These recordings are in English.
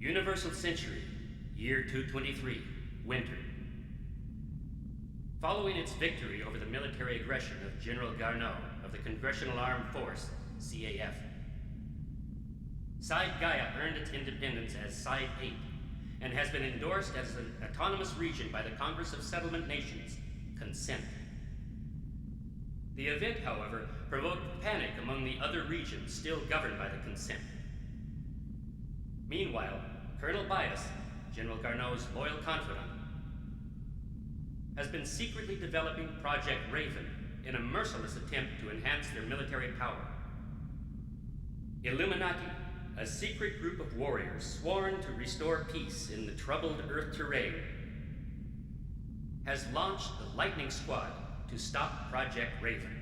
Universal Century, Year 223, Winter. Following its victory over the military aggression of General Garneau of the Congressional Armed Force, CAF, Side Gaia earned its independence as Side 8 and has been endorsed as an autonomous region by the Congress of Settlement Nations, Consent. The event, however, provoked panic among the other regions still governed by the Consent. Meanwhile, Colonel Bias, General Garneau's loyal confidant, has been secretly developing Project Raven in a merciless attempt to enhance their military power. Illuminati, a secret group of warriors sworn to restore peace in the troubled Earth terrain, has launched the Lightning Squad to stop Project Raven.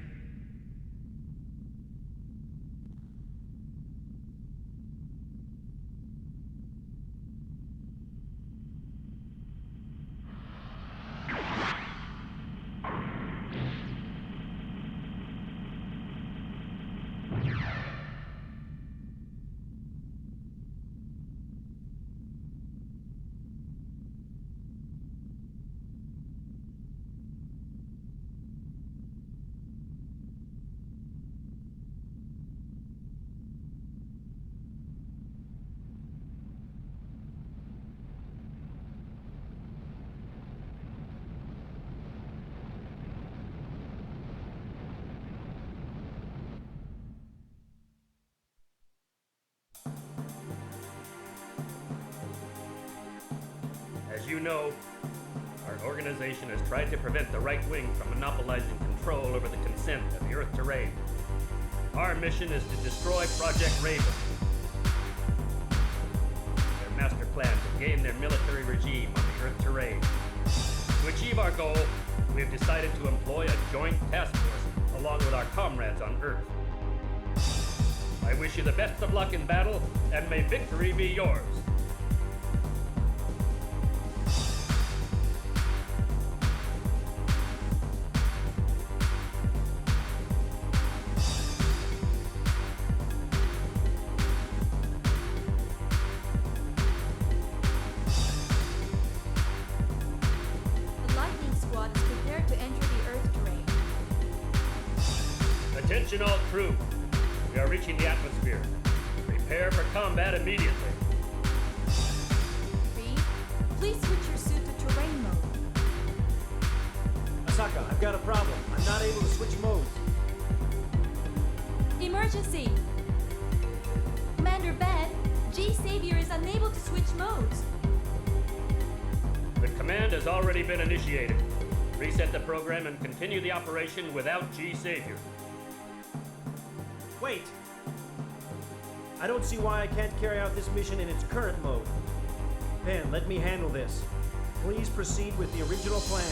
As you know, our organization has tried to prevent the right wing from monopolizing control over the consent of the Earth terrain. Our mission is to destroy Project Raven. Their master plan to gain their military regime on the Earth terrain. To achieve our goal, we have decided to employ a joint task force along with our comrades on Earth. I wish you the best of luck in battle, and may victory be yours. Attention all crew. We are reaching the atmosphere. Prepare for combat immediately. Reed, please switch your suit to terrain mode. Asaka, I've got a problem. I'm not able to switch modes. Emergency! Commander Ben, G-Saviour is unable to switch modes. The command has already been initiated. Reset the program and continue the operation without G-Saviour. Wait! I don't see why I can't carry out this mission in its current mode. Ben, let me handle this. Please proceed with the original plan.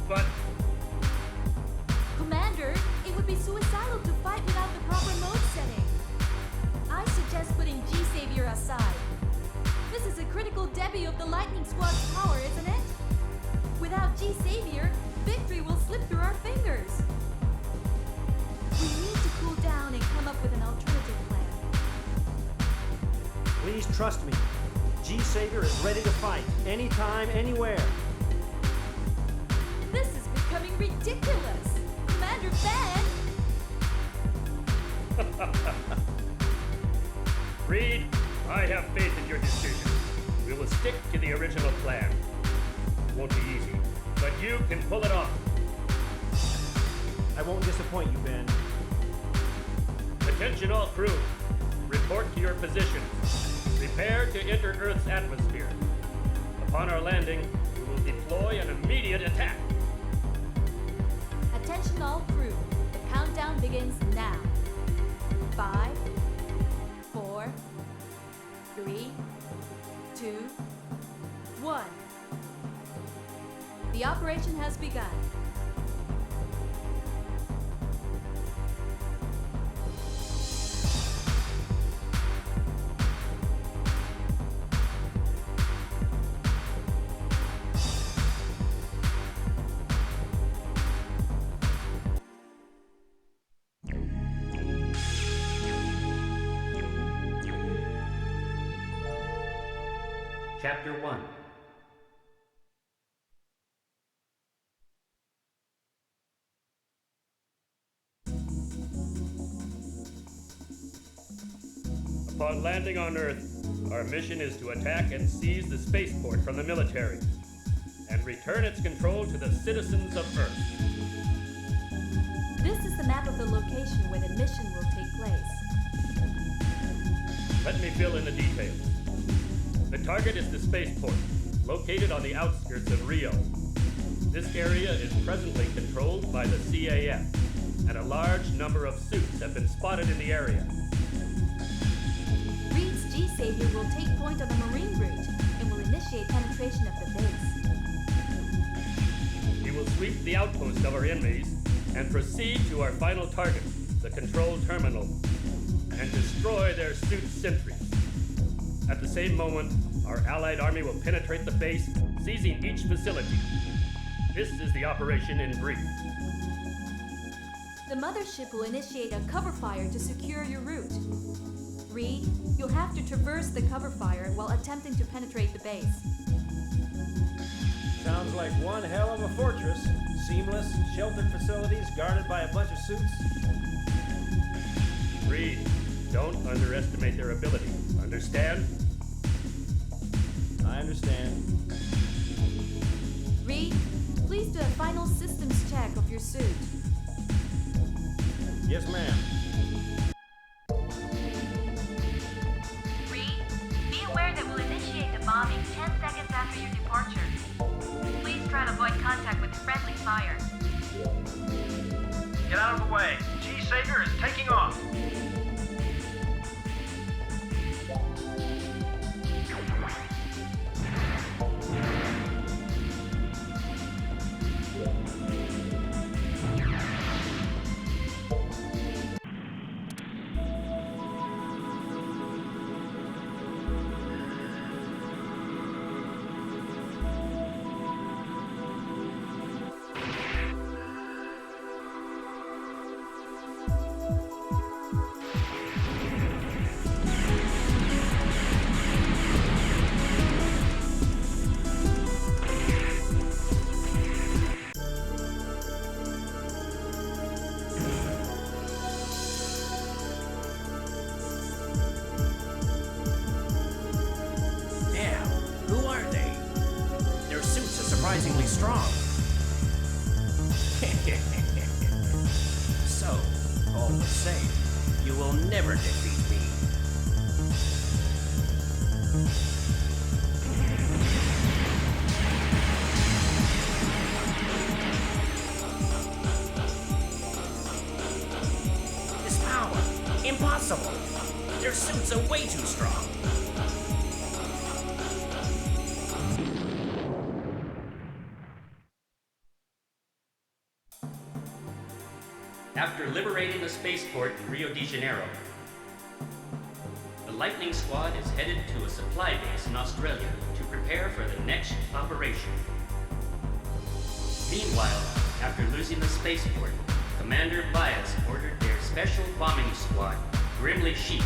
But... Commander, it would be suicidal to fight without the proper mode setting. I suggest putting G-Saviour aside. This is a critical debut of the Lightning Squad's power, isn't it? Without G-Saviour, victory will slip through our fingers. We need to cool down and come up with an alternative plan. Please trust me. G-Saviour is ready to fight, anytime, anywhere. This is becoming ridiculous! Commander Ben! Reed, I have faith in your decision. We will stick to the original plan. It won't be easy, but you can pull it off. I won't disappoint you, Ben. Attention all crew. Report to your positions. Prepare to enter Earth's atmosphere. Upon our landing, we will deploy an immediate attack. Attention all crew. The countdown begins now. 5, 4, 3, 2, 1. The operation has begun. Chapter 1. Upon landing on Earth, our mission is to attack and seize the spaceport from the military and return its control to the citizens of Earth. This is the map of the location where the mission will take place. Let me fill in the details. The target is the spaceport, located on the outskirts of Rio. This area is presently controlled by the CAF, and a large number of suits have been spotted in the area. Reed's G-Saviour will take point on the marine route and will initiate penetration of the base. We will sweep the outpost of our enemies and proceed to our final target, the control terminal, and destroy their suit sentries. At the same moment, our Allied army will penetrate the base, seizing each facility. This is the operation in brief. The mothership will initiate a cover fire to secure your route. Reed, you'll have to traverse the cover fire while attempting to penetrate the base. Sounds like one hell of a fortress. Seamless, sheltered facilities guarded by a bunch of suits. Reed, don't underestimate their ability. Understand? I understand. Reed, please do a final systems check of your suit. Yes, ma'am. Reed, be aware that we'll initiate the bombing 10 seconds after your departure. Please try to avoid contact with friendly fire. Get out of the way. G-Saviour is taking off. Surprisingly strong. So, all the same, you will never defeat me. This power, impossible. Their suits are way too strong. After liberating the spaceport in Rio de Janeiro, the Lightning Squad is headed to a supply base in Australia to prepare for the next operation. Meanwhile, after losing the spaceport, Commander Bias ordered their special bombing squad, Grimly Sheep,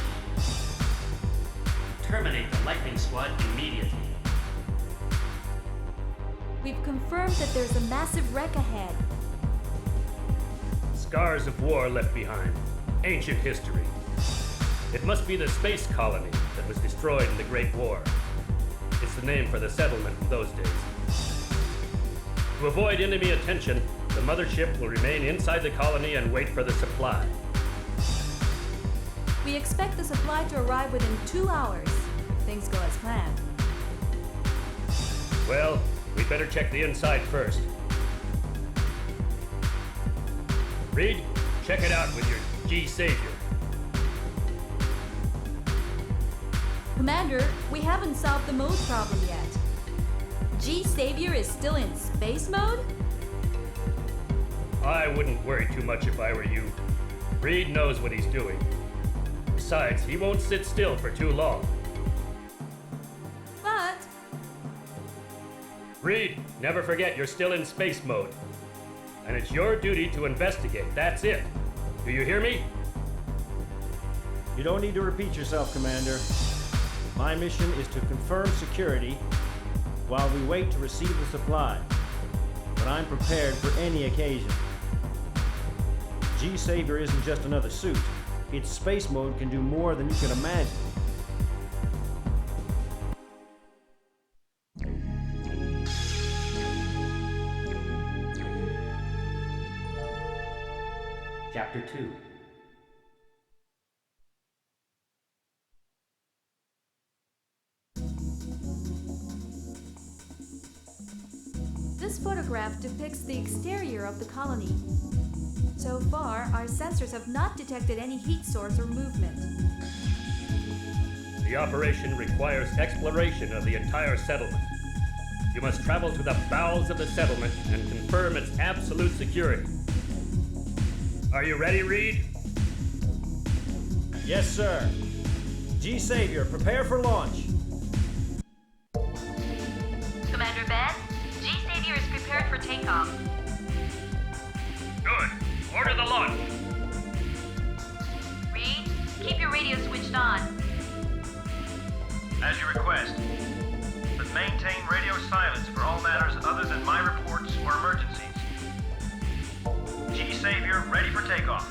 to terminate the Lightning Squad immediately. We've confirmed that there's a massive wreck ahead. Scars of war left behind. Ancient history. It must be the space colony that was destroyed in the Great War. It's the name for the settlement in those days. To avoid enemy attention, the mothership will remain inside the colony and wait for the supply. We expect the supply to arrive within 2 hours, if things go as planned. Well, we'd better check the inside first. Reed, check it out with your G-Saviour. Commander, we haven't solved the mode problem yet. G-Saviour is still in space mode? I wouldn't worry too much if I were you. Reed knows what he's doing. Besides, he won't sit still for too long. But... Reed, never forget you're still in space mode. And it's your duty to investigate, that's it. Do you hear me? You don't need to repeat yourself, Commander. My mission is to confirm security while we wait to receive the supply. But I'm prepared for any occasion. G-Saviour isn't just another suit. Its space mode can do more than you can imagine. Chapter 2. This photograph depicts the exterior of the colony. So far, our sensors have not detected any heat source or movement. The operation requires exploration of the entire settlement. You must travel to the bowels of the settlement and confirm its absolute security. Are you ready, Reed? Yes, sir. G-Saviour, prepare for launch. Commander Ben, G-Saviour is prepared for takeoff. Good. Order the launch. Reed, keep your radio switched on. As you request. But maintain radio silence for all matters other than my reports or emergencies. G-Saviour, ready for takeoff.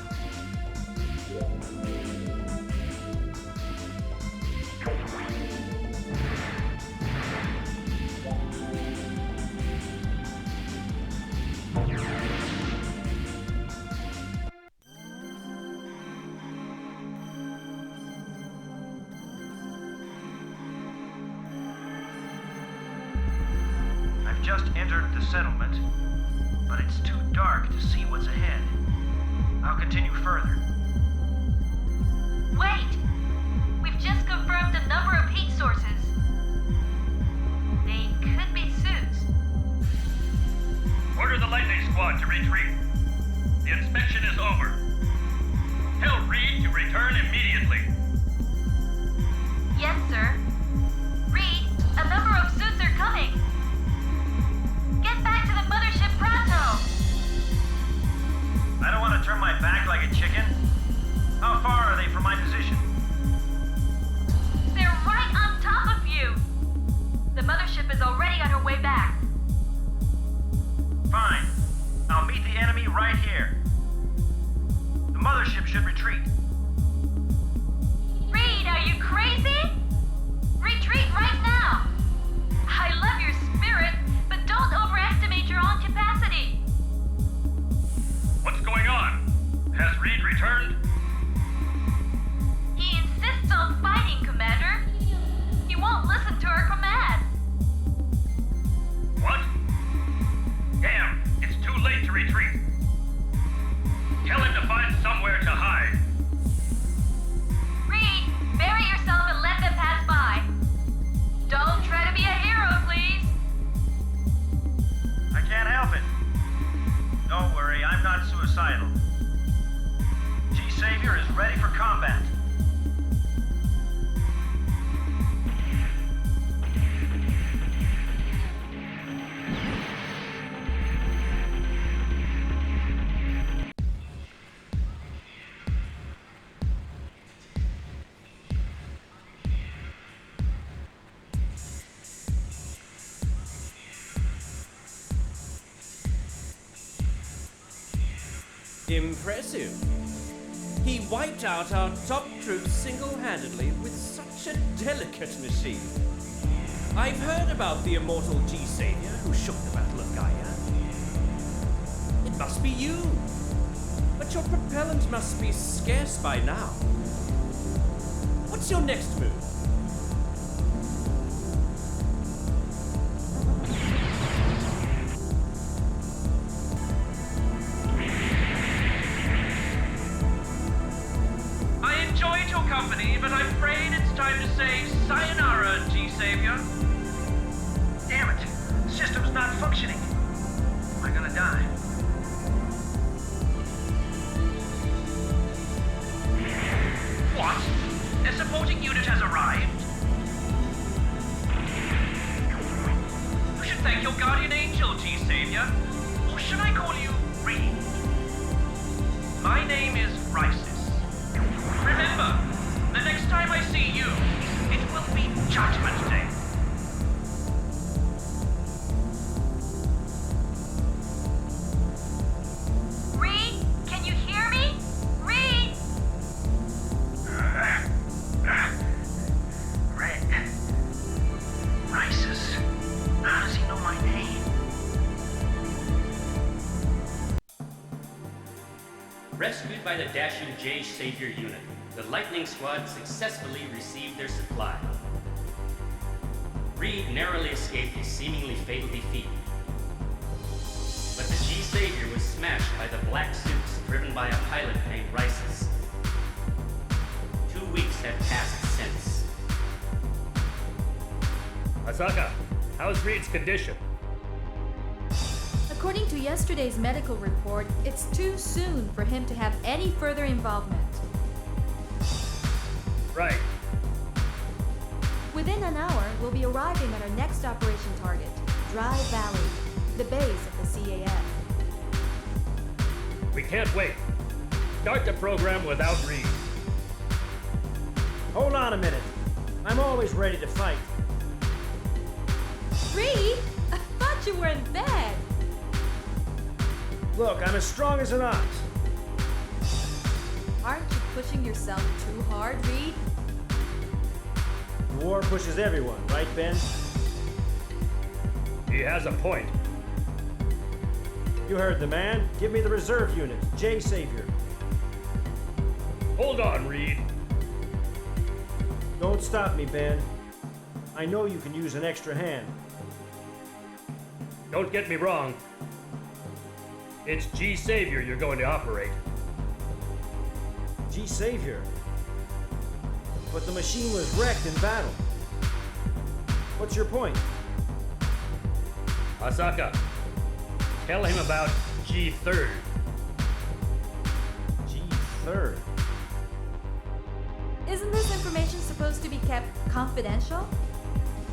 I've just entered the settlement, but it's too dark to see what's ahead. I'll continue further. Wait! We've just confirmed a number of heat sources. They could be suits. Order the lightning squad to retreat. The inspection is over. Tell Reed to return immediately. Yes, sir. Reed, a number of suits are coming. Get back to the mothership pronto! I don't want to turn my back like a chicken. How far are they from my position? They're right on top of you! The mothership is already on her way back. Fine. I'll meet the enemy right here. The mothership should retreat. Reed, are you crazy? Retreat right now! I love your spirit, but don't overestimate your own capacity. What's going on? Has Reed returned? He insists on fighting, Commander. He won't listen to our command. What? Damn, it's too late to retreat. Tell him to find somewhere to hide. Reed, bury yourself and let them pass by. Don't try to be a hero, please. I can't help it. Don't worry, I'm not suicidal. G-Saviour is ready for combat. Impressive. He wiped out our top troops single-handedly with such a delicate machine. I've heard about the immortal G-Saviour who shook the Battle of Gaia. It must be you. But your propellant must be scarce by now. What's your next move? But I'm afraid it's time to say sayonara, G-Saviour. Damn it! The system's not functioning. Am I gonna die? What? A supporting unit has arrived? You should thank your guardian angel, G-Saviour. Or should I call you Reed? My name is Risis. Remember, the next time I see you, it will be Rescued by the dashing G-Saviour unit, the Lightning Squad successfully received their supply. Reed narrowly escaped a seemingly fatal defeat. But the G-Saviour was smashed by the black suits driven by a pilot named Rices. 2 weeks have passed since. Asaka, how's Reed's condition? According to yesterday's medical report, it's too soon for him to have any further involvement. Right. Within an hour, we'll be arriving at our next operation target, Dry Valley, the base of the CAF. We can't wait. Start the program without Reed. Hold on a minute. I'm always ready to fight. Reed? I thought you were in bed. Look, I'm as strong as an ox. Aren't you pushing yourself too hard, Reed? War pushes everyone, right, Ben? He has a point. You heard the man. Give me the reserve unit, G-Saviour. Hold on, Reed. Don't stop me, Ben. I know you can use an extra hand. Don't get me wrong. It's G-Saviour you're going to operate. G-Saviour? But the machine was wrecked in battle. What's your point? Asaka, tell him about G-3rd. G-3rd? Isn't this information supposed to be kept confidential?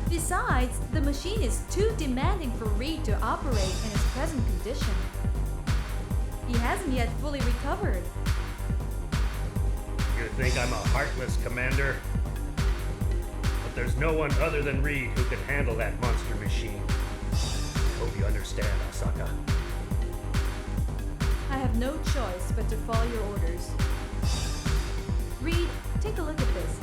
Besides, the machine is too demanding for Reed to operate in its present condition. He hasn't yet fully recovered. You think I'm a heartless commander? But there's no one other than Reed who can handle that monster machine. I hope you understand, Asaka. I have no choice but to follow your orders. Reed, take a look at this.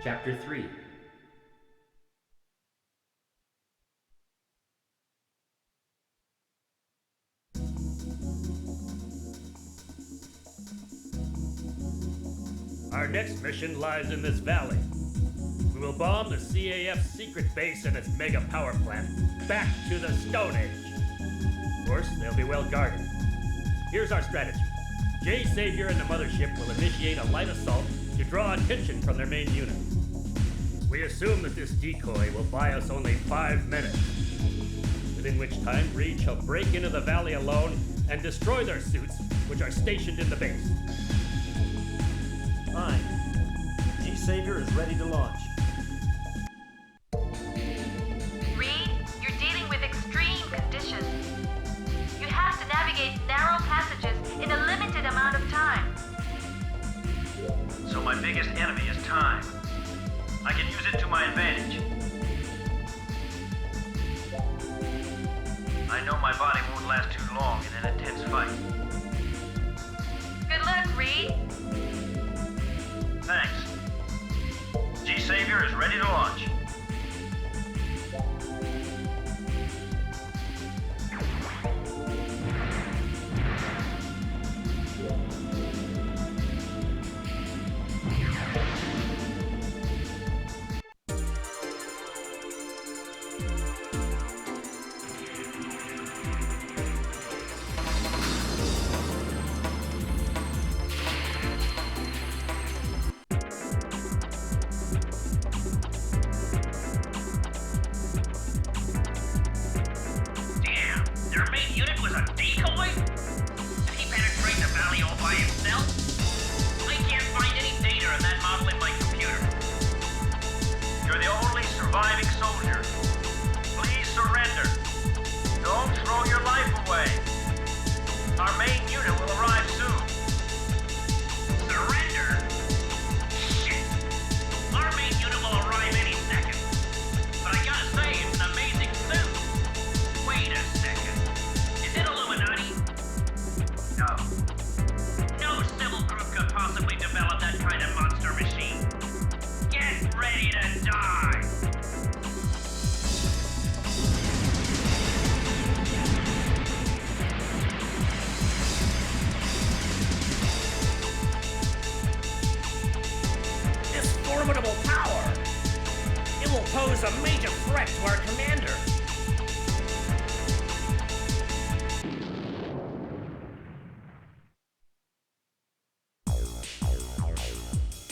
Chapter 3. Our next mission lies in this valley. We will bomb the CAF's secret base and its mega power plant back to the Stone Age. Of course, they'll be well guarded. Here's our strategy. G-Saviour and the mothership will initiate a light assault to draw attention from their main unit. We assume that this decoy will buy us only 5 minutes, within which time Reed shall break into the valley alone and destroy their suits, which are stationed in the base. Fine. G-Saviour is ready to launch. Reed, you're dealing with extreme conditions. You have to navigate narrow passages in a limited amount of time. So my biggest enemy is time. I can use it to my advantage. I know my body won't last too long in an intense fight. Good luck, Reed. Thanks. G-Saviour is ready to launch. Surviving soldier. Please surrender. Don't throw your life away. Our main unit will arrive soon. Surrender? Shit! Our main unit will arrive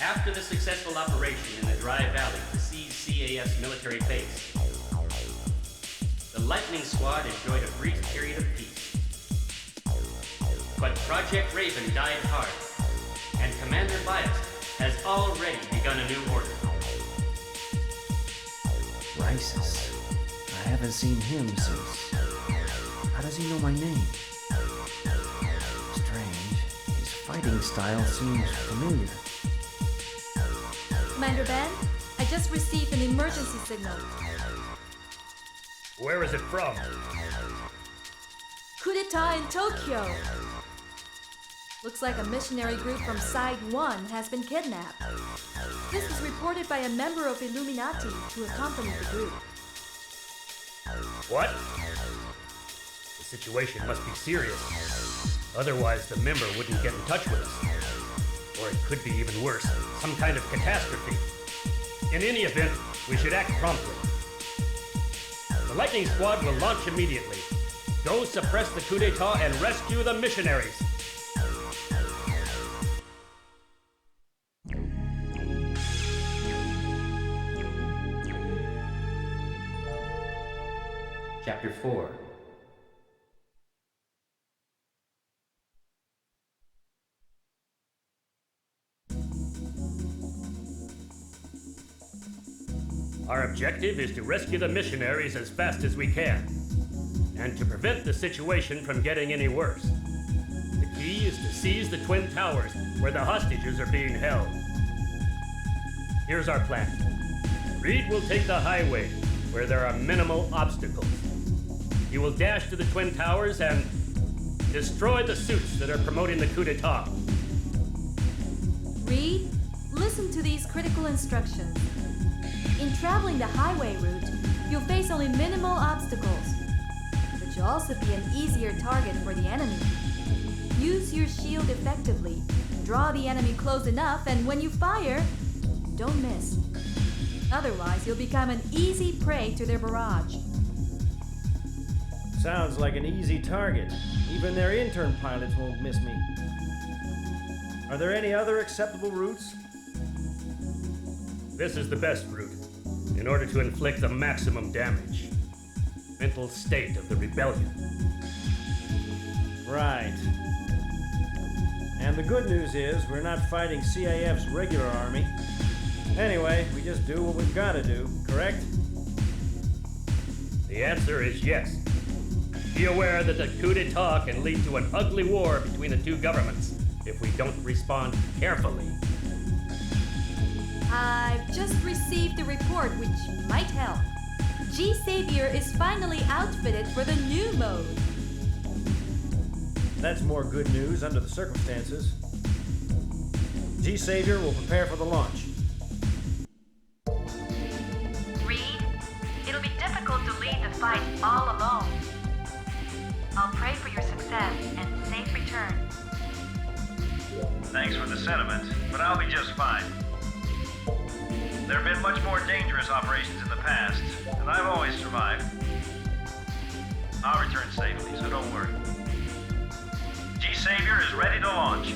After the successful operation in the Dry Valley to seize CAF's military base, the Lightning Squad enjoyed a brief period of peace. But Project Raven died hard, and Commander Bias has already begun a new order. Rises. I haven't seen him since... How does he know my name? Strange. His fighting style seems familiar. Commander Ben, I just received an emergency signal. Where is it from? Coup d'etat in Tokyo. Looks like a missionary group from Side 1 has been kidnapped. This was reported by a member of Illuminati who accompanied the group. What? The situation must be serious. Otherwise, the member wouldn't get in touch with us. Or it could be even worse, some kind of catastrophe. In any event, we should act promptly. The Lightning Squad will launch immediately. Go suppress the coup d'etat and rescue the missionaries. Chapter 4. Our objective is to rescue the missionaries as fast as we can, and to prevent the situation from getting any worse. The key is to seize the Twin Towers, where the hostages are being held. Here's our plan. Reed will take the highway, where there are minimal obstacles. He will dash to the Twin Towers and destroy the suits that are promoting the coup d'etat. Reed, listen to these critical instructions. In traveling the highway route, you'll face only minimal obstacles, but you'll also be an easier target for the enemy. Use your shield effectively, draw the enemy close enough, and when you fire, don't miss. Otherwise, you'll become an easy prey to their barrage. Sounds like an easy target. Even their intern pilots won't miss me. Are there any other acceptable routes? This is the best route, in order to inflict the maximum damage. Mental state of the rebellion. Right. And the good news is, we're not fighting CAF's regular army. Anyway, we just do what we've got to do, correct? The answer is yes. Be aware that the coup d'etat can lead to an ugly war between the two governments if we don't respond carefully. I've just received a report which might help. G-Saviour is finally outfitted for the new mode. That's more good news under the circumstances. G-Saviour will prepare for the launch. Reed, it'll be difficult to lead the fight all alone. I'll pray for your success and safe return. Thanks for the sentiment, but I'll be just fine. There have been much more dangerous operations in the past, and I've always survived. I'll return safely, so don't worry. G-Saviour is ready to launch.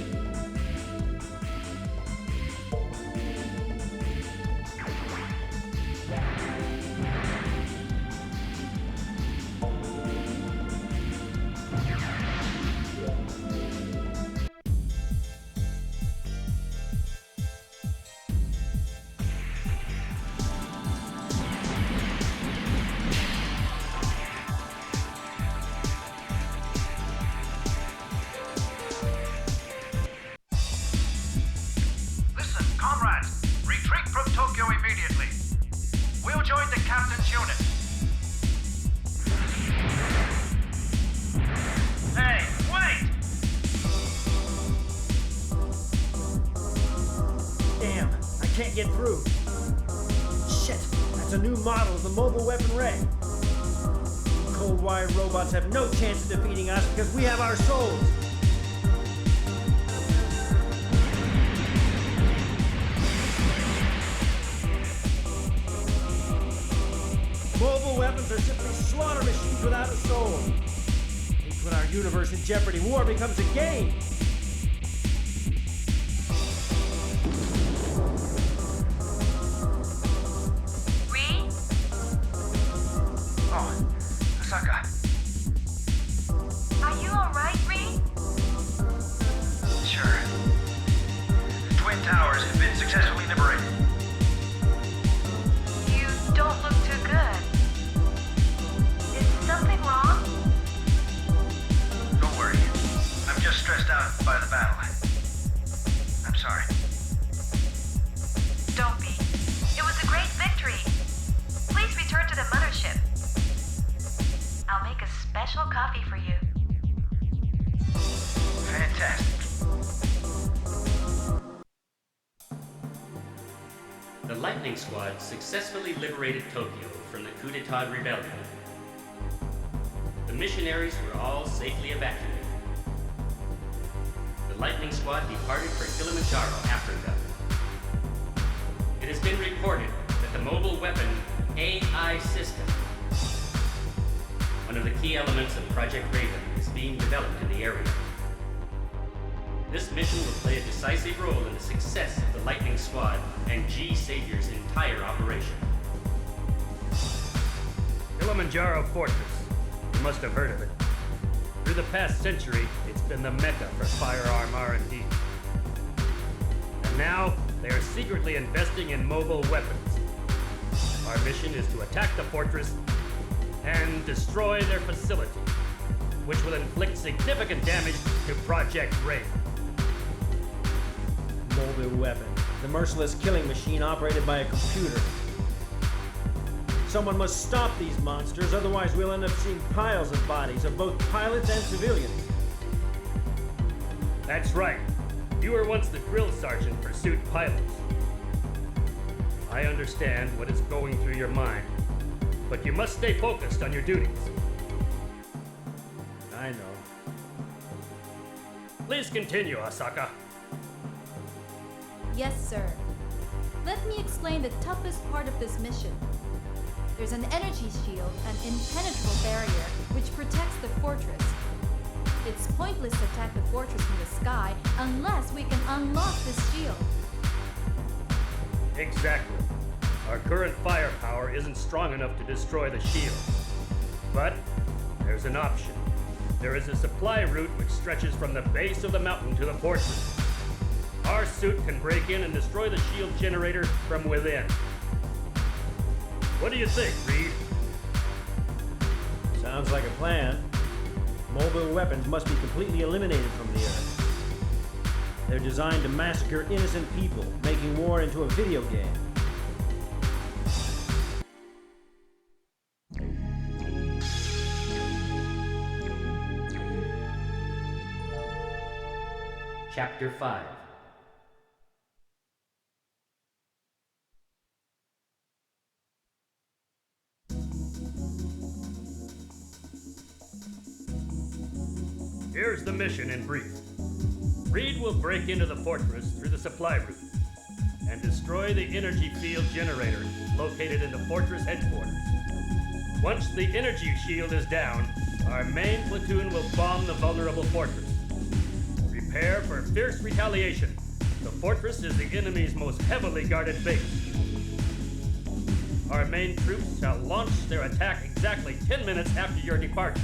Get through. Shit, that's a new model of the mobile weapon ray. Cold-wired robots have no chance of defeating us because we have our souls. Mobile weapons are simply slaughter machines without a soul. We put our universe in jeopardy. War becomes a game. Oh, Asaka. Are you alright, Reed? Sure. The Twin Towers have been successfully liberated. You don't look too good. Is something wrong? Don't worry. I'm just stressed out by the battle. I'm sorry. Don't be. It was a great victory. Please return to the mothership. I'll make a special coffee for you. Fantastic. The Lightning Squad successfully liberated Tokyo from the coup d'etat rebellion. The missionaries were all safely evacuated. The Lightning Squad departed for Kilimanjaro, Africa. It has been reported that the mobile weapon AI system, one of the key elements of Project Raven, is being developed in the area. This mission will play a decisive role in the success of the Lightning Squad and G-Saviour's entire operation. Kilimanjaro Fortress. You must have heard of it. Through the past century, it's been the mecca for firearm R&D. And now, they are secretly investing in mobile weapons. Our mission is to attack the fortress and destroy their facility, which will inflict significant damage to Project Raven. Mobile weapon. The merciless killing machine operated by a computer. Someone must stop these monsters, otherwise we'll end up seeing piles of bodies of both pilots and civilians. That's right. You were once the drill sergeant for suit pilots. I understand what is going through your mind, but you must stay focused on your duties. I know. Please continue, Asaka. Yes, sir. Let me explain the toughest part of this mission. There's an energy shield, an impenetrable barrier, which protects the fortress. It's pointless to attack the fortress from the sky unless we can unlock this shield. Exactly. Our current firepower isn't strong enough to destroy the shield. But there's an option. There is a supply route which stretches from the base of the mountain to the fortress. Our suit can break in and destroy the shield generator from within. What do you think, Reed? Sounds like a plan. Mobile weapons must be completely eliminated from the Earth. They're designed to massacre innocent people, making war into a video game. Chapter 5. Here's the mission in brief. Reed will break into the fortress through the supply route and destroy the energy field generator located in the fortress headquarters. Once the energy shield is down, our main platoon will bomb the vulnerable fortress. Prepare for fierce retaliation. The fortress is the enemy's most heavily guarded base. Our main troops shall launch their attack exactly 10 minutes after your departure.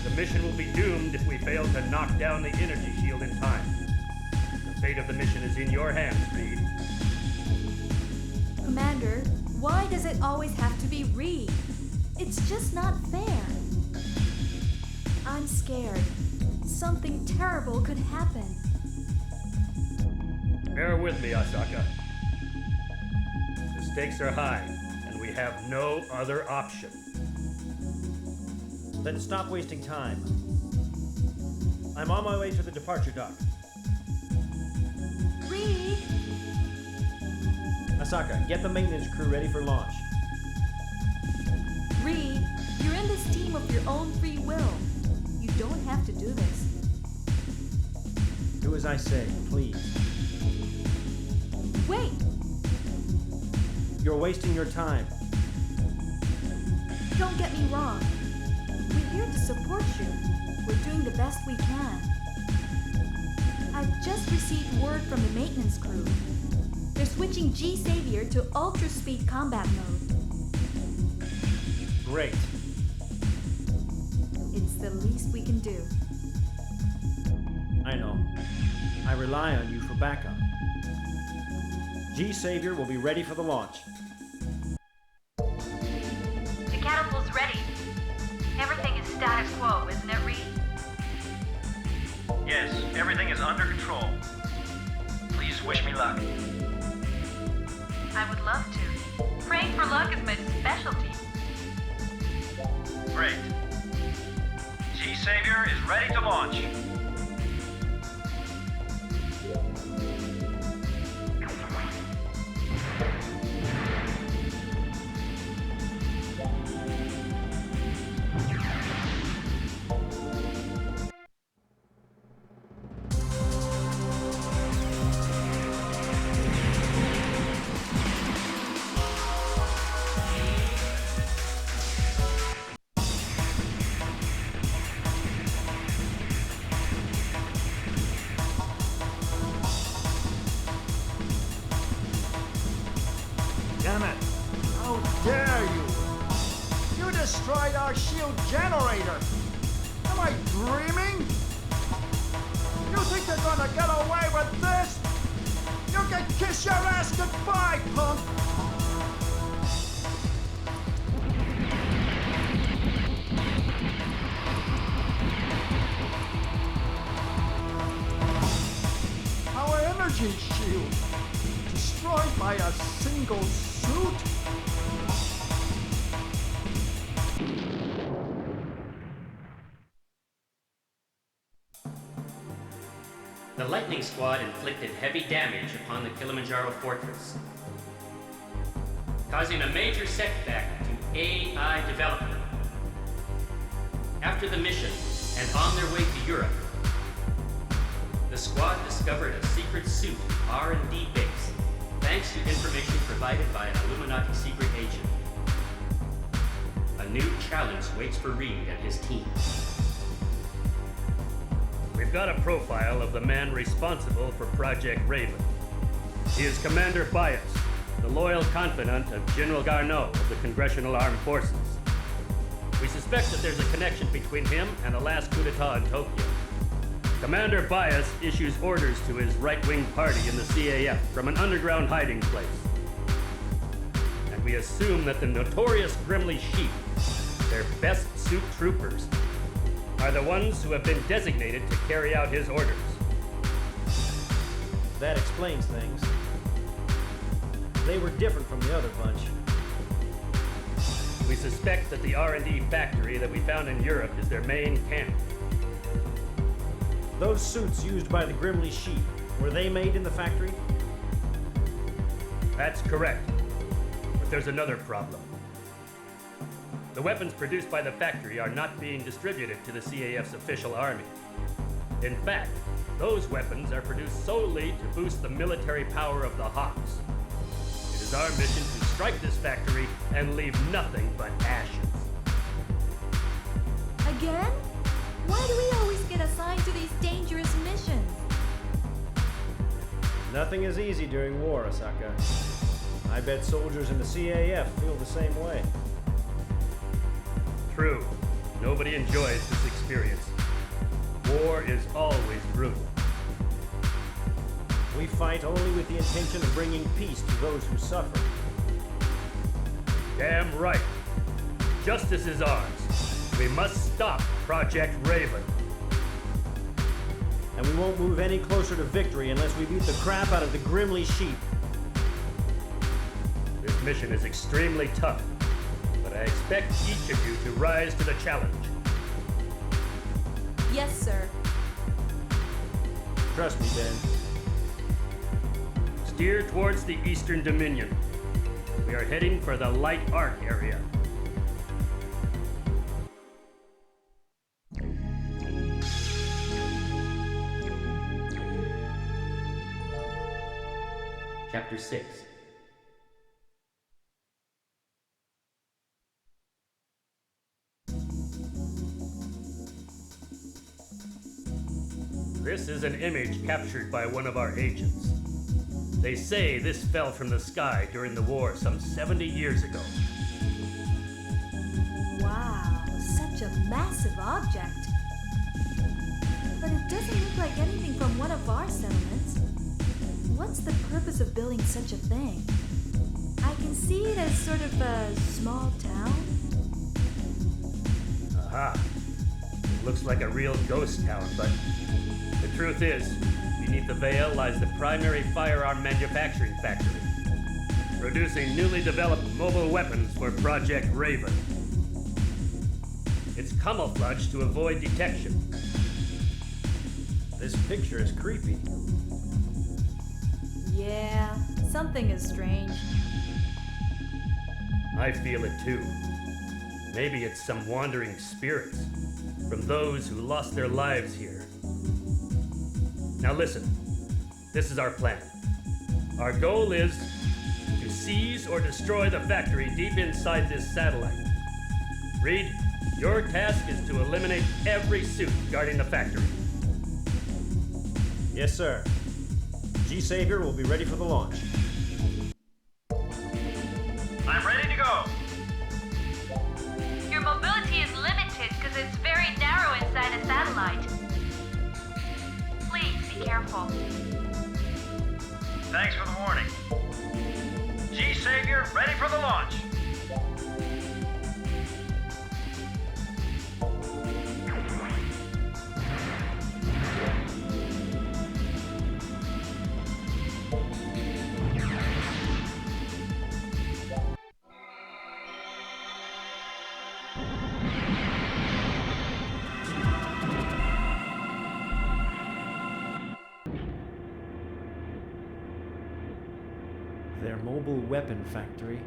The mission will be doomed if we fail to knock down the energy shield in time. The fate of the mission is in your hands, Reed. Commander, why does it always have to be Reed? It's just not fair. I'm scared. Something terrible could happen. Bear with me, Asaka. The stakes are high, and we have no other option. Let's stop wasting time. I'm on my way to the departure dock. Reed! Asaka, get the maintenance crew ready for launch. Reed, you're in this team of your own free will. You don't have to do this. Do as I say, please. Wait! You're wasting your time. Don't get me wrong. We're here to support you. We're doing the best we can. I've just received word from the maintenance crew. They're switching G-Saviour to ultra-speed combat mode. Great. It's the least we can do. I know. I rely on you for backup. G-Saviour will be ready for the launch. The catapult's ready. Everything is status quo, isn't it, Reed? Yes, everything is under control. Please wish me luck. I would love to. Praying for luck is my specialty. Great. G-Saviour is ready to launch. Damn it! How dare you! You destroyed our shield generator! Am I dreaming? You think you're gonna get away with this? You can kiss your ass goodbye, punk! Our energy shield! Destroyed by a single suit? The Lightning Squad inflicted heavy damage upon the Kilimanjaro fortress, causing a major setback to AI development. After the mission, and on their way to Europe, the squad discovered a secret suit R&D base, thanks to information provided by an Illuminati secret agent. A new challenge waits for Reed and his team. We've got a profile of the man responsible for Project Raven. He is Commander Bias, the loyal confidant of General Garneau of the Congressional Armed Forces. We suspect that there's a connection between him and the last coup d'etat in Tokyo. Commander Bias issues orders to his right-wing party in the CAF from an underground hiding place. And we assume that the notorious Grimly Sheep, their best suit troopers, are the ones who have been designated to carry out his orders. That explains things. They were different from the other bunch. We suspect that the R&D factory that we found in Europe is their main camp. Those suits used by the Grimly Sheep, were they made in the factory? That's correct. But there's another problem. The weapons produced by the factory are not being distributed to the CAF's official army. In fact, those weapons are produced solely to boost the military power of the Hawks. It is our mission to strike this factory and leave nothing but ashes. Again? Why do we always get assigned to these dangerous missions? Nothing is easy during war, Asaka. I bet soldiers in the CAF feel the same way. True. Nobody enjoys this experience. War is always brutal. We fight only with the intention of bringing peace to those who suffer. Damn right. Justice is ours. We must stop Project Raven. And we won't move any closer to victory unless we beat the crap out of the Grimly Sheep. This mission is extremely tough, but I expect each of you to rise to the challenge. Yes, sir. Trust me, Ben. Steer towards the Eastern Dominion. We are heading for the Light Arc area. Chapter 6. This is an image captured by one of our agents. They say this fell from the sky during the war some 70 years ago. massive object. But it doesn't look like anything from one of our settlements. What's the purpose of building such a thing? I can see it as sort of a small town. Aha. It looks like a real ghost town, but the truth is, beneath the veil lies the primary firearm manufacturing factory, producing newly developed mobile weapons for Project Raven. It's camouflaged to avoid detection. This picture is creepy. Yeah, something is strange. I feel it too. Maybe it's some wandering spirits from those who lost their lives here. Now listen, this is our plan. Our goal is to seize or destroy the factory deep inside this satellite. Reed, your task is to eliminate every suit guarding the factory. Yes, sir. G-Saviour will be ready for the launch. I'm ready to go. Your mobility is limited because it's very narrow inside a satellite. Please be careful. Thanks for the warning. G-Saviour, ready for the launch. Their mobile weapon factory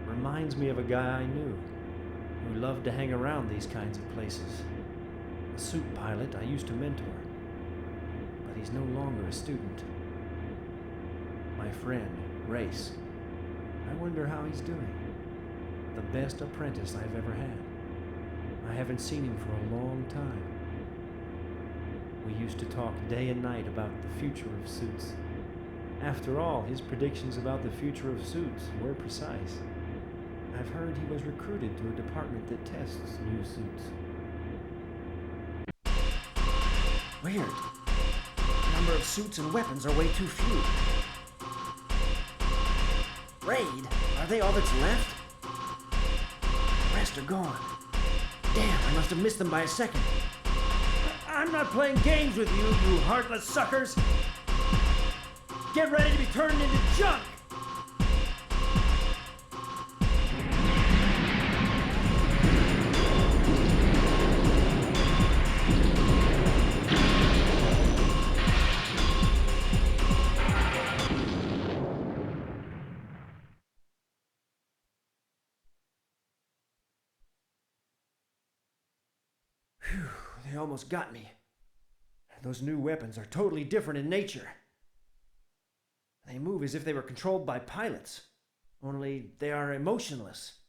reminds me of a guy I knew who loved to hang around these kinds of places. A suit pilot I used to mentor, but he's no longer a student. My friend, Race. I wonder how he's doing. The best apprentice I've ever had. I haven't seen him for a long time. We used to talk day and night about the future of suits. After all, his predictions about the future of suits were precise. I've heard he was recruited to a department that tests new suits. Weird. The number of suits and weapons are way too few. Raid, are they all that's left? The rest are gone. Damn, I must have missed them by a second. I'm not playing games with you, you heartless suckers! Get ready to be turned into junk! Phew, they almost got me. Those new weapons are totally different in nature. They move as if they were controlled by pilots, only they are emotionless.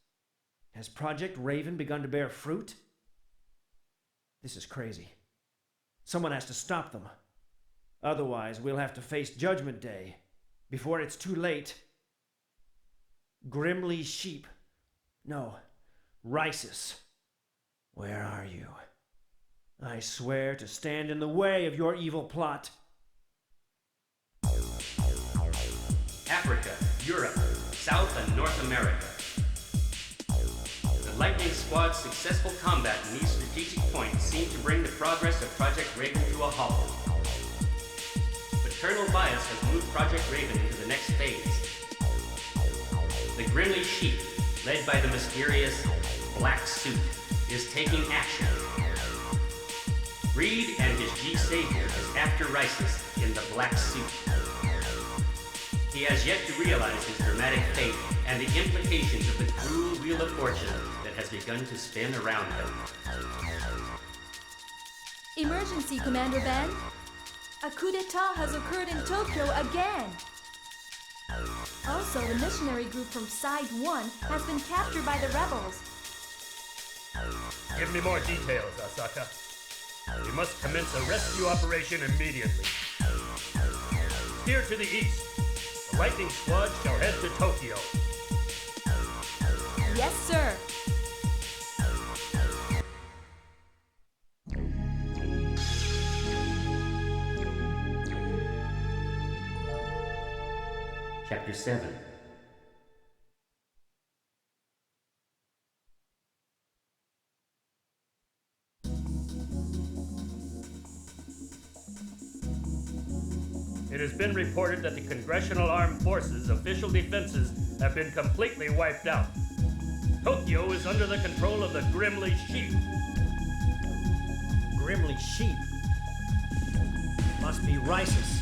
Has Project Raven begun to bear fruit? This is crazy. Someone has to stop them. Otherwise, we'll have to face Judgment Day before it's too late. Grimly Sheep. No, Rysis. Where are you? I swear to stand in the way of your evil plot. Africa, Europe, South and North America. The Lightning Squad's successful combat in these strategic points seemed to bring the progress of Project Raven to a halt. But Colonel Bias has moved Project Raven into the next phase. The Grimly Sheep, led by the mysterious Black Suit, is taking action. Reed and his G-Saviour is after Rysis in the Black Suit. He has yet to realize his dramatic fate and the implications of the cruel wheel of fortune that has begun to spin around him. Emergency, Commander Ben. A coup d'etat has occurred in Tokyo again. Also, the missionary group from Side 1 has been captured by the rebels. Give me more details, Asaka. We must commence a rescue operation immediately. Steer to the east. The Lightning Squad shall head to Tokyo. Yes, sir. Chapter 7. It has been reported that the Congressional Armed Forces' official defenses have been completely wiped out. Tokyo is under the control of the Grimly Sheep. Grimly sheep. Must be Rises.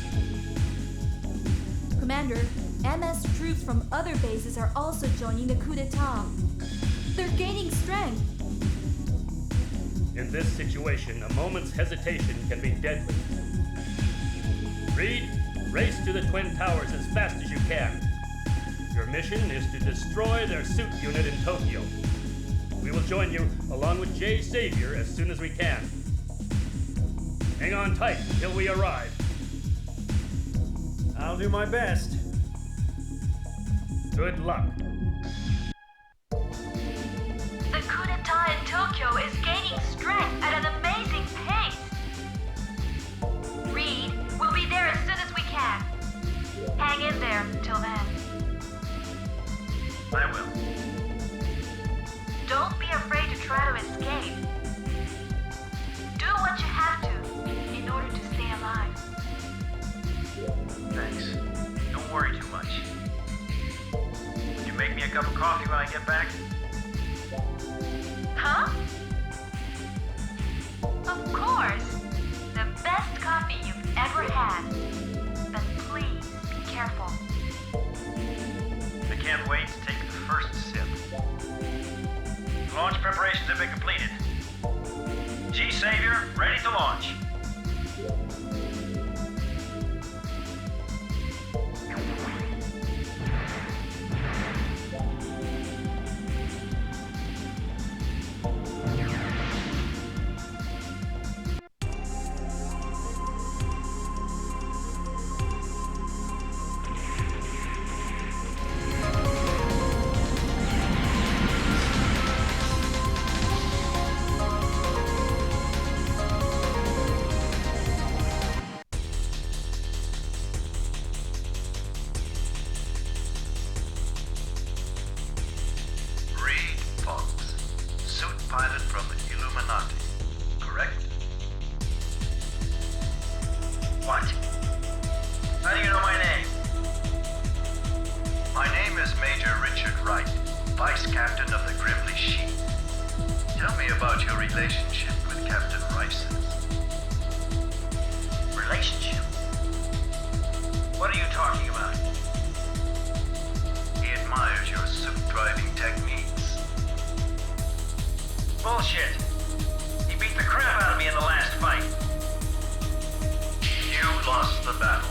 Commander, MS troops from other bases are also joining the coup d'etat. They're gaining strength. In this situation, a moment's hesitation can be deadly. Reed, race to the Twin Towers as fast as you can. Your mission is to destroy their suit unit in Tokyo. We will join you along with G-Saviour as soon as we can. Hang on tight until we arrive. I'll do my best. Good luck. The coup d'etat in Tokyo is gaining strength at an amazing pace. Reed, we'll be there as soon as we can. Hang in there till then. I will. Don't be afraid to try to escape. Do what you have to in order to stay alive. Thanks. Don't worry too much. Would you make me a cup of coffee when I get back? Huh? Of course. The best coffee you've ever had. But please be careful. I can't wait to take the first sip. Launch preparations have been completed. G-Saviour, ready to launch. Pilot from the Illuminati, correct? What? How do you know my name? My name is Major Richard Wright, Vice Captain of the Grimly Sheep. Tell me about your relationship with Captain Rices. Relationship? What are you talking about? He admires your suit-driving techniques. Bullshit! He beat the crap out of me in the last fight. You lost the battle.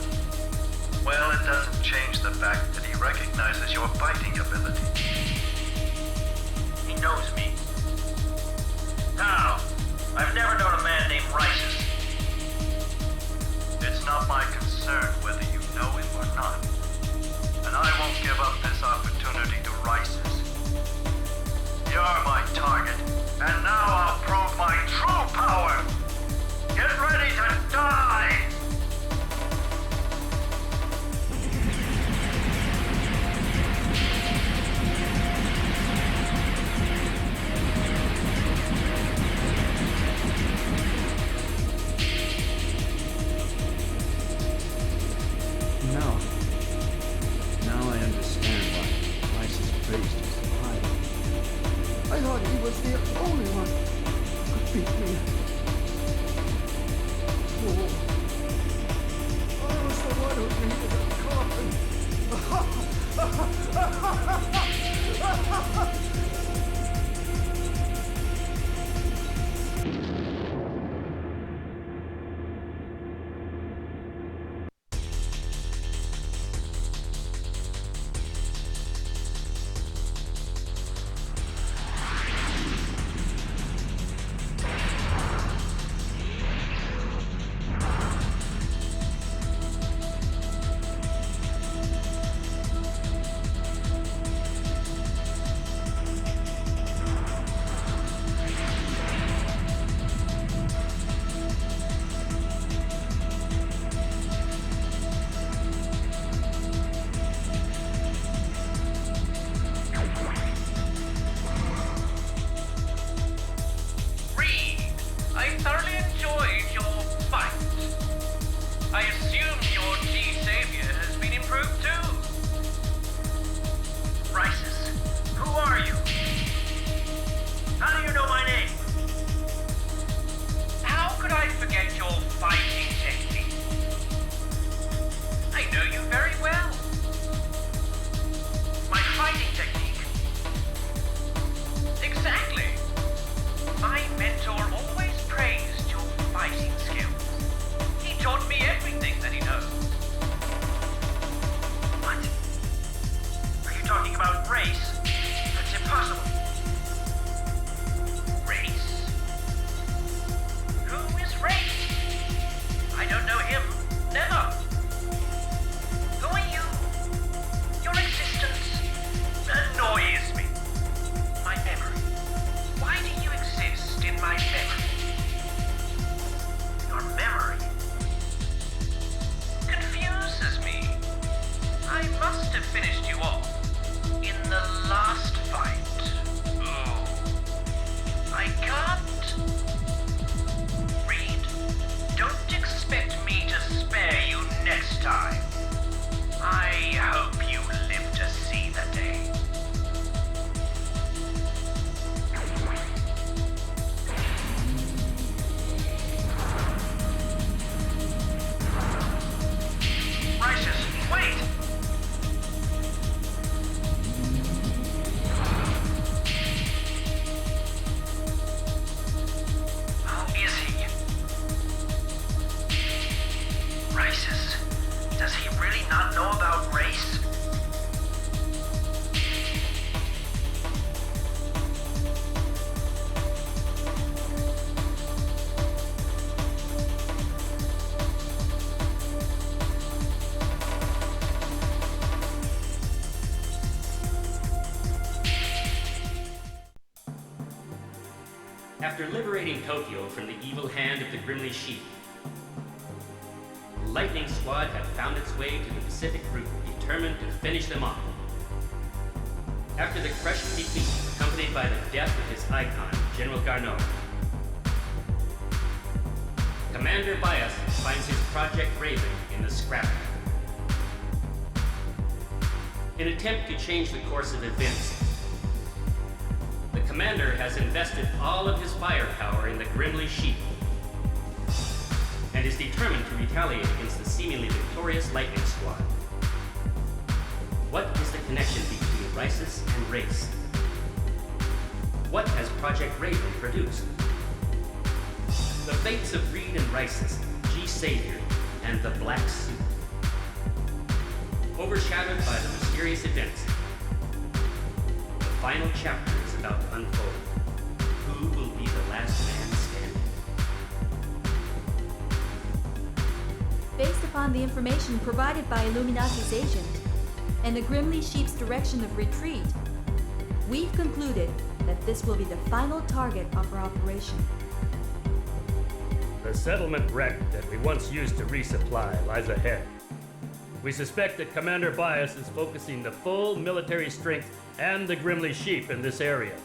Well, it doesn't change the fact that he recognizes your fighting ability. He knows me. How? I've never known a man named Rices. It's not my concern whether you know him or not. And I won't give up this opportunity to Rices. You're my target. And now I'll prove my true power! Get ready to die! Now I understand why Rices praised you as the pilot. I thought he was the only one who could beat me. Oh, I was the one who needed a coffin. After liberating Tokyo from the evil hand of the Grimly Sheep, the Lightning Squad had found its way to the Pacific route, determined to finish them off. After the crushing defeat, accompanied by the death of his icon, General Garneau, Commander Bias finds his Project Raven in the scrapyard. In an attempt to change the course of events, the commander has invested all of his firepower in the Grimly Sheep and is determined to retaliate against the seemingly victorious Lightning Squad. What is the connection between Rises and Race? What has Project Raven produced? The fates of Reed and Rises, G-Saviour, and the Black Suit. Overshadowed by the mysterious events, the final chapter is about to unfold. Who will be the last man standing? Based upon the information provided by Illuminati's agent and the Grimly Sheep's direction of retreat, we've concluded that this will be the final target of our operation. The settlement wreck that we once used to resupply lies ahead. We suspect that Commander Bias is focusing the full military strength and the Grimly Sheep in this area.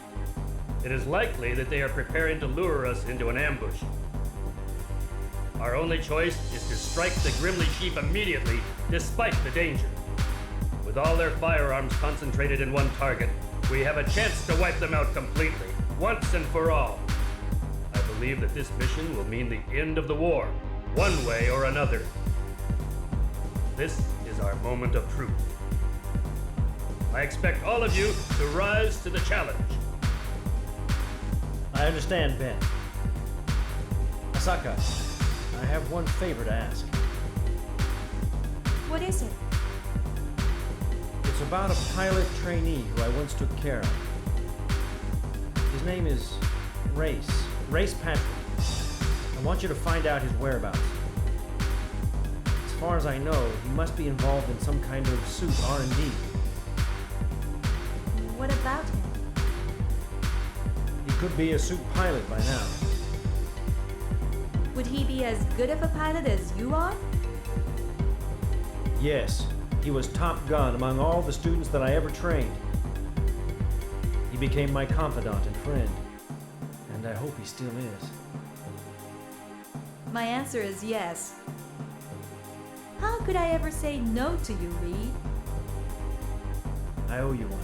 It is likely that they are preparing to lure us into an ambush. Our only choice is to strike the Grimly Sheep immediately, despite the danger. With all their firearms concentrated in one target, we have a chance to wipe them out completely, once and for all. I believe that this mission will mean the end of the war, one way or another. This is our moment of truth. I expect all of you to rise to the challenge. I understand, Ben. Asaka, I have one favor to ask. What is it? It's about a pilot trainee who I once took care of. His name is Race Patrick. I want you to find out his whereabouts. As far as I know, he must be involved in some kind of suit R&D. What about him? He could be a suit pilot by now. Would he be as good of a pilot as you are? Yes, he was top gun among all the students that I ever trained. He became my confidant and friend, and I hope he still is. My answer is yes. How could I ever say no to you, Reed? I owe you one.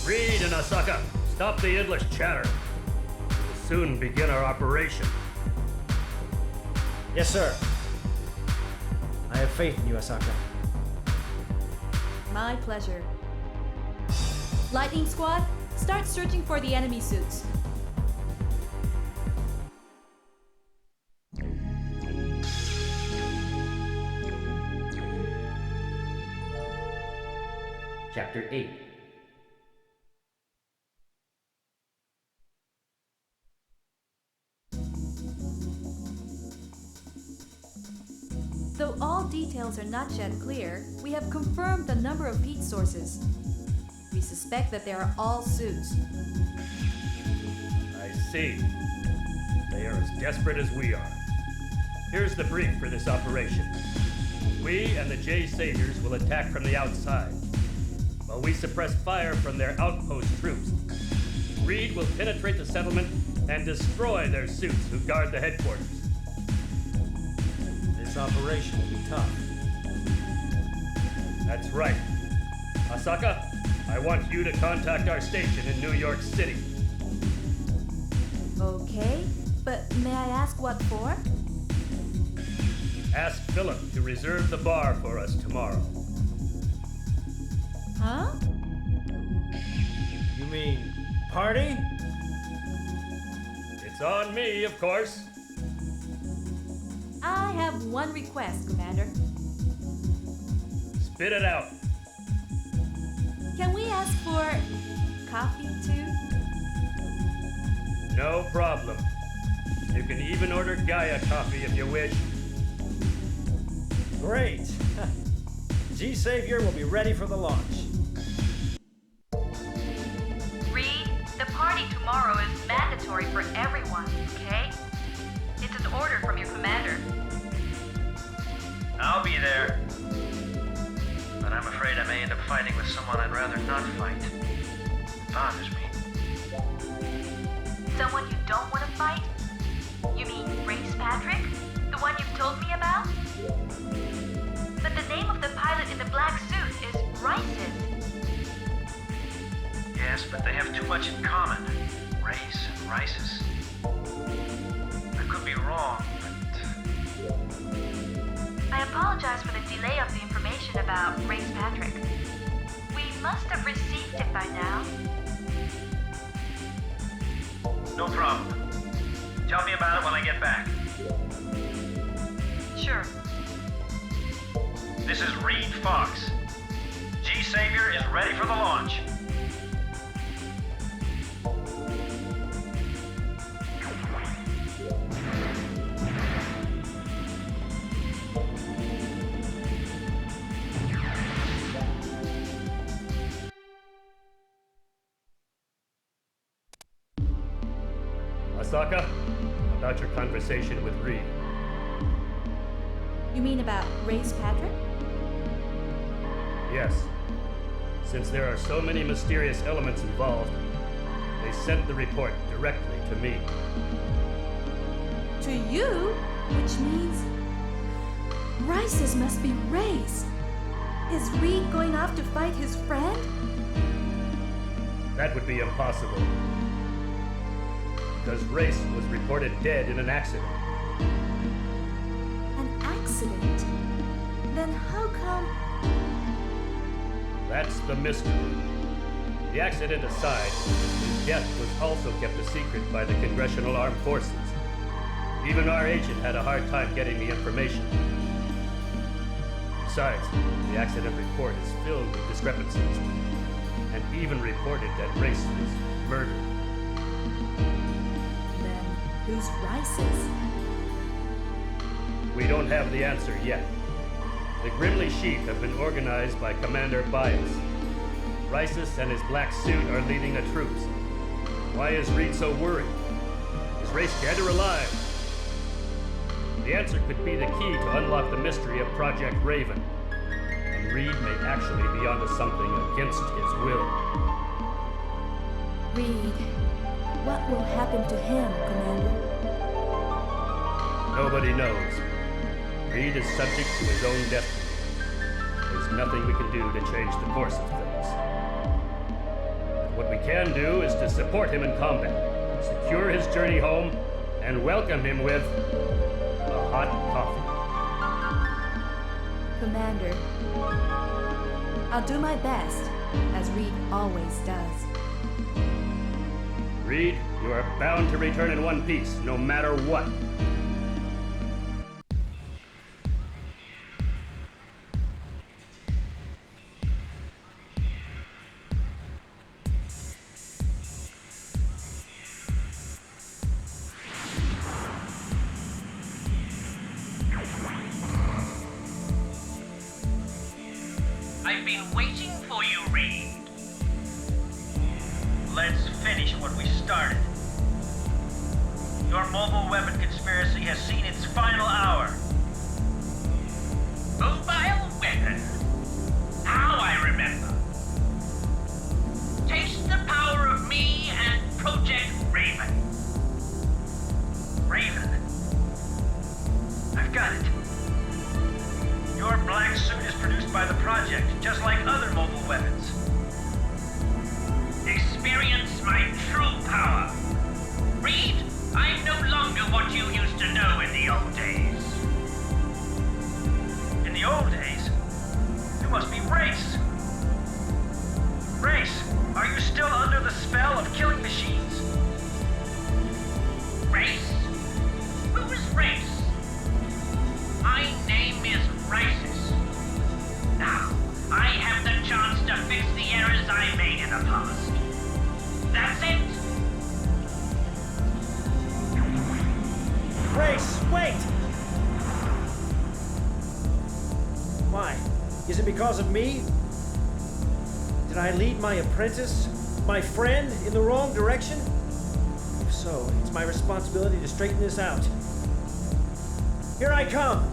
Reed and Asaka, stop the endless chatter. We'll soon begin our operation. Yes, sir. I have faith in you, Asaka. My pleasure. Lightning Squad, start searching for the enemy suits. Chapter 8. Though all details are not yet clear, we have confirmed the number of heat sources. We suspect that they are all suits. I see. They are as desperate as we are. Here's the brief for this operation. We and the G-Saviors will attack from the outside, while we suppress fire from their outpost troops. Reed will penetrate the settlement and destroy their suits who guard the headquarters. This operation will be tough. That's right. Asaka, I want you to contact our station in New York City. Okay, but may I ask what for? Ask Philip to reserve the bar for us tomorrow. Huh? You mean party? It's on me, of course. I have one request, Commander. Spit it out. Can we ask for coffee too? No problem. You can even order Gaia coffee if you wish. Great! G-Saviour will be ready for the launch. Reed, the party Fighting tomorrow is mandatory for everyone, okay? It's an order from your commander. I'll be there. But I'm afraid I may end up fighting with someone I'd rather not fight. It bothers me. Someone you don't want to fight? You mean Race Patrick? The one you've told me about? But the name of the pilot in the black suit is Rices. Yes, but they have too much in common. Race and Rices. I could be wrong, but... I apologize for the delay of the information about Race Patrick. We must have received it by now. No problem. Tell me about it when I get back. Sure. This is Reed Fox. G-Saviour is ready for the launch. Asaka, about your conversation with Reed. You mean about Race Patrick? Yes. Since there are so many mysterious elements involved, they sent the report directly to me. To you? Which means... Rices must be Race. Is Reed going off to fight his friend? That would be impossible. Because Race was reported dead in an accident. An accident? Then how come... That's the mystery. The accident aside, his death was also kept a secret by the Congressional Armed Forces. Even our agent had a hard time getting the information. Besides, the accident report is filled with discrepancies, and even reported that Race was murdered. Then who's Rices? We don't have the answer yet. The Grimly Sheep have been organized by Commander Bias. Rices and his black suit are leading the troops. Why is Reed so worried? Is Race dead or alive? The answer could be the key to unlock the mystery of Project Raven. And Reed may actually be onto something against his will. Reed. What will happen to him, Commander? Nobody knows. Reed is subject to his own destiny. There's nothing we can do to change the course of things. What we can do is to support him in combat, secure his journey home, and welcome him with a hot coffee. Commander, I'll do my best, as Reed always does. Reed, you are bound to return in one piece, no matter what. I've been waiting for you, Reed. Let's finish what we started. Your mobile weapon conspiracy has seen its final hour. Mobile weapon? Now I remember. Taste the power of me and Project Raven. Raven? I've got it. Your black suit is produced by the Project, just like other mobile weapons. Experience my true power. Reed, I'm no longer what you used to know in the old days. In the old days? You must be Race. Race, are you still under the spell of killing machines? Race? Who is Race? My name is Rices. Now, I have the chance to fix the errors I made in the past. That's it! Race, wait! Why? Is it because of me? Did I lead my apprentice? my friend in the wrong direction? If so, it's my responsibility to straighten this out. Here I come!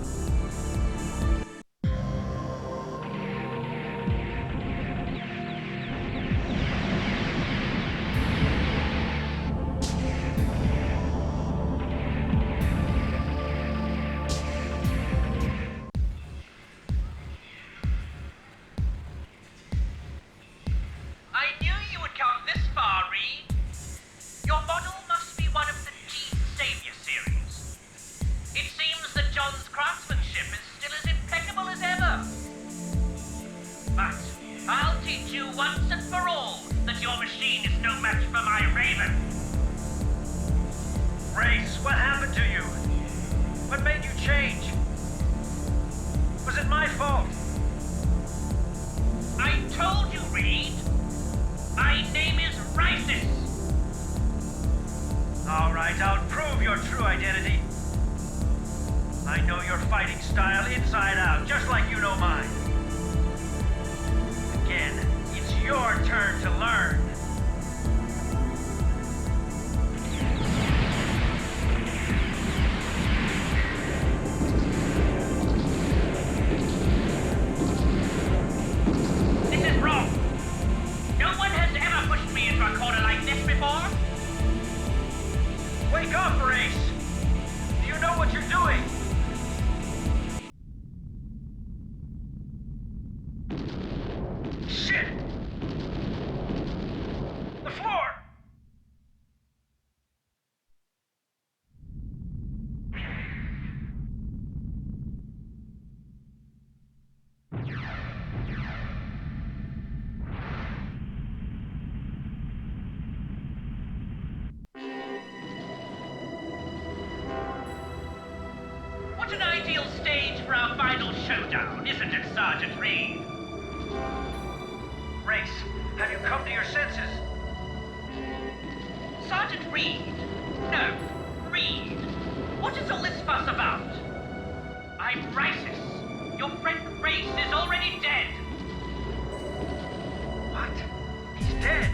I knew you would come this far, Reed. Your model must be one of the G-Saviour series. It seems that John's craftsmanship is still as impeccable as ever. But I'll teach you once and for all that your machine is no match for my Raven. Race, what happened to you? What made you change? Was it my fault? I told you, Reed. My name is Risis. All right, I'll prove your true identity. I know your fighting style inside out, just like you know mine. Again, it's your turn to learn. This is wrong. No one has ever pushed me into a corner like this before. Wake up, Race! Do you know what you're doing? Shit! The floor! What an ideal stage for our final showdown, isn't it, Sergeant Reed? Race, have you come to your senses? Sergeant Reed? No, Reed. What is all this fuss about? I'm Risis. Your friend Race is already dead. What? He's dead.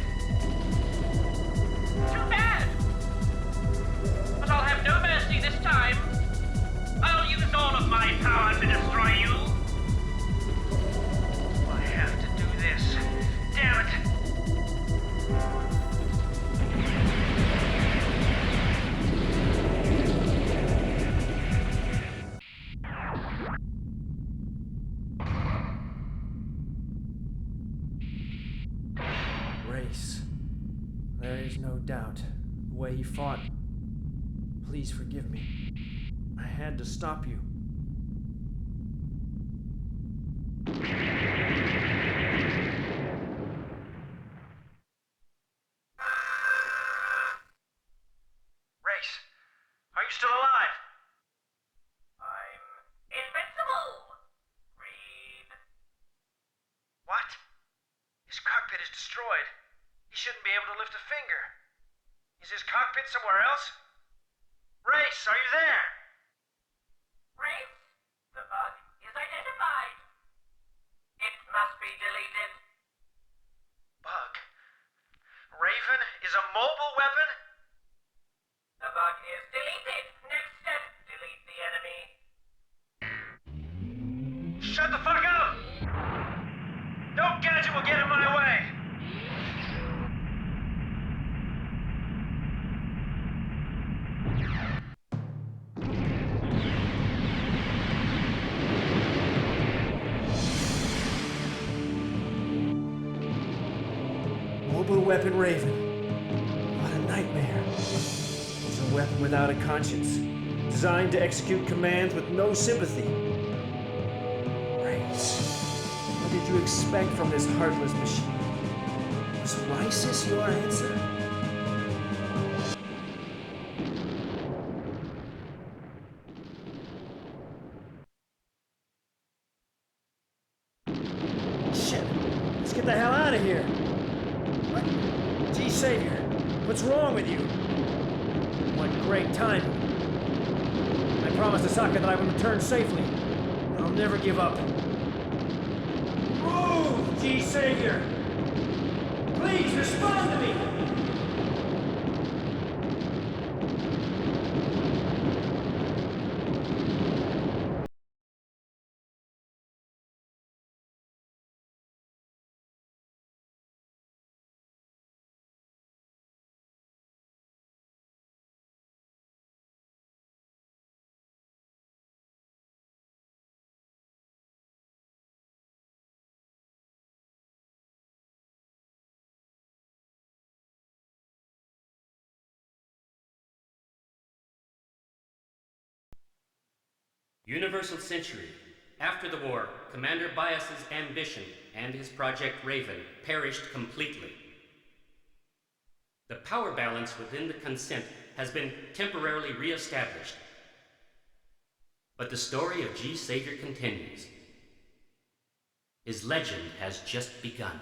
Too bad. But I'll have no mercy this time. I'll use all of my power to destroy you. I have to do this. Damn it! Race. There is no doubt. The way he fought. Please forgive me. I had to stop you. Race, are you still alive? I'm invincible. Reed. What? His cockpit is destroyed. He shouldn't be able to lift a finger. Is his cockpit somewhere else? Race, are you there? Race, the bug is identified. It must be deleted. Bug. Raven is a mobile weapon? The bug is deleted. Next step, delete the enemy. Shut the fuck up! No gadget will get in my way! Mobile weapon Raven. What a nightmare. It's a weapon without a conscience, designed to execute commands with no sympathy. Race, what did you expect from this heartless machine? Was Risis your answer? Shit! Let's get the hell out of here! What? G-Saviour, what's wrong with you? What great timing. I promised Asaka that I would return safely. I'll never give up. Move, G-Saviour! Please respond to me! Universal Century. After the war, Commander Bias's ambition and his Project Raven perished completely. The power balance within the consent has been temporarily re-established. But the story of G-Saviour continues. His legend has just begun.